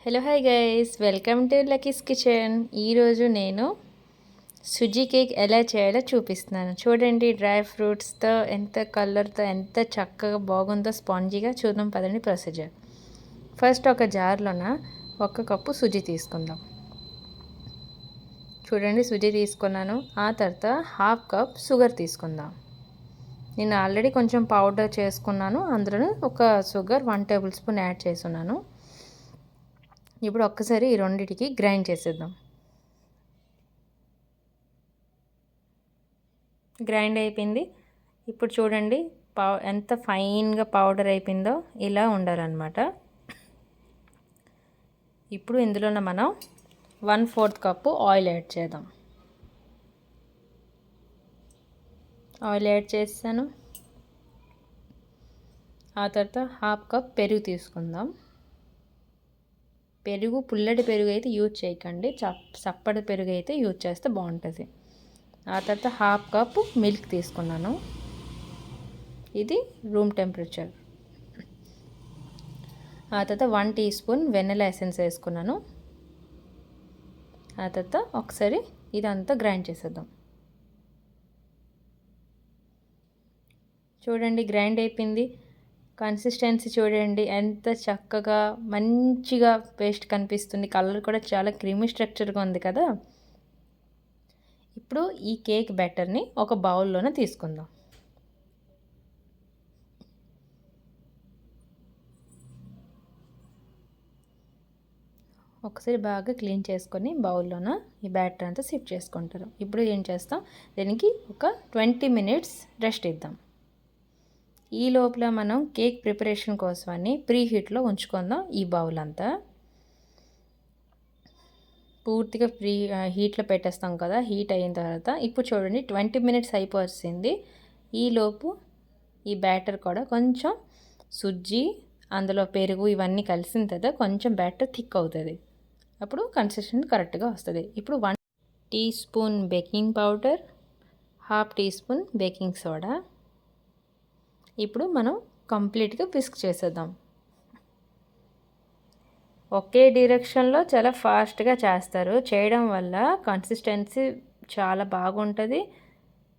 Hello hi guys, welcome to Lucky's kitchen. ఈరోజు నేను Suji cake ఎలా చేయాలో చూపిస్తున్నాను. చూడండి, డ్రై ఫ్రూట్స్తో ఎంత కలర్తో ఎంత చక్కగా బాగుందో, స్పాంజీగా. చూద్దాం పదండి ప్రొసీజర్. ఫస్ట్ ఒక జార్లోన 1 కప్పు సుజీ తీసుకుందాం. చూడండి, సుజీ తీసుకున్నాను. ఆ తర్వాత 1/2 కప్ షుగర్ తీసుకుందాం. నేను ఆల్రెడీ కొంచెం పౌడర్ చేసుకున్నాను. అందులో ఒక షుగర్ 1 టేబుల్ స్పూన్ యాడ్ చేస్తున్నాను. ఇప్పుడు ఒక్కసారి ఈ రెండింటికి గ్రైండ్ చేసేద్దాం. గ్రైండ్ అయిపోయింది. ఇప్పుడు చూడండి ఎంత ఫైన్గా పౌడర్ అయిపోయిందో. ఇలా ఉండాలన్నమాట. ఇప్పుడు ఇందులోనే మనం 1/4 కప్పు ఆయిల్ యాడ్ చేద్దాం. ఆయిల్ యాడ్ చేస్తాను. ఆ తర్వాత 1/2 కప్ పెరుగు తీసుకుందాం. పెరుగు పుల్లటి పెరుగు అయితే యూజ్ చేయకండి, చప్పటి పెరుగు అయితే యూజ్ చేస్తే బాగుంటుంది. ఆ తర్వాత 1/2 కప్ మిల్క్ తీసుకున్నాను. ఇది రూమ్ టెంపరేచర్. ఆ తర్వాత 1 టీ స్పూన్ వెనిలా ఎసెన్స్ వేసుకున్నాను. ఆ తర్వాత ఒకసారి ఇదంతా గ్రైండ్ చేసేద్దాం. చూడండి, గ్రైండ్ అయిపోయింది. కన్సిస్టెన్సీ చూడండి ఎంత చక్కగా మంచిగా పేస్ట్ కనిపిస్తుంది. కలర్ కూడా చాలా క్రీమీ స్ట్రక్చర్గా ఉంది కదా. ఇప్పుడు ఈ కేక్ బ్యాటర్ని ఒక బౌల్లోనే తీసుకుందాం. ఒకసారి బాగా క్లీన్ చేసుకొని బౌల్లోన ఈ బ్యాటర్ అంతా షిఫ్ట్ చేసుకుంటారు. ఇప్పుడు ఏం చేస్తాం, దీనికి ఒక 20 మినిట్స్ రెస్ట్ ఇద్దాం. ఈ లోపల మనం కేక్ ప్రిపరేషన్ కోసమని ప్రీ హీట్లో ఉంచుకుందాం. ఈ బౌల్ అంతా పూర్తిగా హీట్లో పెట్టేస్తాం కదా. హీట్ అయిన తర్వాత ఇప్పుడు చూడండి 20 మినిట్స్ అయిపోతుంది. ఈలోపు ఈ బ్యాటర్ కూడా కొంచెం సుజ్జి, అందులో పెరుగు ఇవన్నీ కలిసిన తర్వాత కొంచెం బ్యాటర్ థిక్ అవుతుంది. అప్పుడు కన్సిస్టెన్సీ కరెక్ట్గా వస్తుంది. ఇప్పుడు 1 teaspoon baking powder, 1/2 teaspoon baking soda. ఇప్పుడు మనం కంప్లీట్గా విస్క్ చేసేద్దాం. ఒకే డైరెక్షన్లో చాలా ఫాస్ట్గా చేస్తారు. చేయడం వల్ల కన్సిస్టెన్సీ చాలా బాగుంటుంది.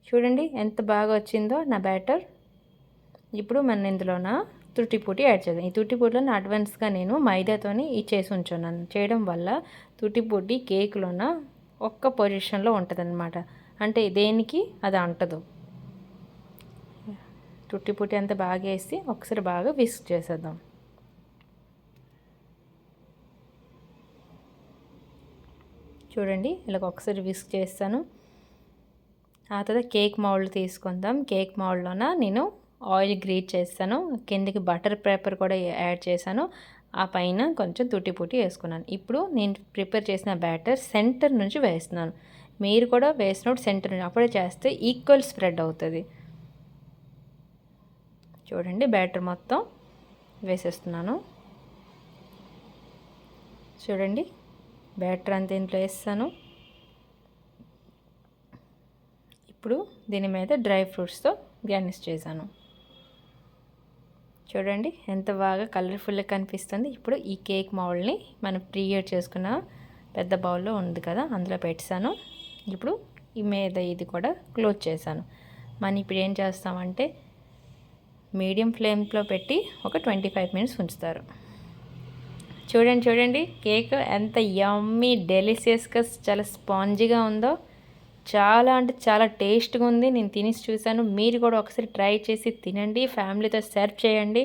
చూడండి ఎంత బాగా వచ్చిందో నా బ్యాటర్. ఇప్పుడు మనం ఇందులోన తుట్టిపూటి యాడ్ చేద్దాం. ఈ తుట్టిపూటిలో అడ్వాన్స్గా నేను మైదాతోని చేసి ఉంచున్నాను. చేయడం వల్ల తుట్టిపూటి కేక్లోన ఒక్క పొజిషన్లో ఉంటుంది అన్నమాట. అంటే దేనికి అది అంటదు. తుట్టిపూటి అంతా బాగా వేసి ఒకసారి బాగా విస్క్ చేసేద్దాం. చూడండి, ఇలా ఒకసారి విస్క్ చేస్తాను. ఆ తర్వాత కేక్ మౌల్డ్ తీసుకుందాం. కేక్ మౌల్డ్లోన నేను ఆయిల్ గ్రీట్ చేస్తాను. కిందకి బటర్ పేపర్ కూడా యాడ్ చేశాను. ఆ పైన కొంచెం తుట్టిపూటి వేసుకున్నాను. ఇప్పుడు నేను ప్రిపేర్ చేసిన బ్యాటర్ సెంటర్ నుంచి వేస్తున్నాను. మీరు కూడా వేసినప్పుడు సెంటర్ నుంచి అప్పుడే చేస్తే ఈక్వల్ స్ప్రెడ్ అవుతుంది. చూడండి, బ్యాటర్ మొత్తం వేసేస్తున్నాను. చూడండి, బ్యాటర్ అంతా ఇంట్లో వేస్తాను. ఇప్పుడు దీని మీద డ్రై ఫ్రూట్స్తో గార్నిష్ చేశాను. చూడండి ఎంత బాగా కలర్ఫుల్గా కనిపిస్తుంది. ఇప్పుడు ఈ కేక్ మౌల్డ్ని మనం ప్రీహీట్ చేసుకున్న పెద్ద బౌల్లో ఉంది కదా, అందులో పెట్టాను. ఇప్పుడు ఈ మీద ఇది కూడా క్లోజ్ చేశాను. మనం ఇప్పుడు ఏం చేస్తామంటే మీడియం ఫ్లేమ్లో పెట్టి ఒక 25 మినిట్స్ ఉంచుతారు. చూడండి కేక్ ఎంత యమ్మీ డెలిషియస్గా చాలా స్పాంజీగా ఉందో. చాలా అంటే చాలా టేస్ట్గా ఉంది. నేను తినేసి చూశాను. మీరు కూడా ఒకసారి ట్రై చేసి తినండి, ఫ్యామిలీతో సర్వ్ చేయండి.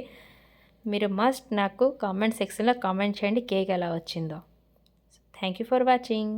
మీరు మస్ట్ నాకు కామెంట్ సెక్షన్లో కామెంట్ చేయండి కేక్ ఎలా వచ్చిందో. Thank you for watching.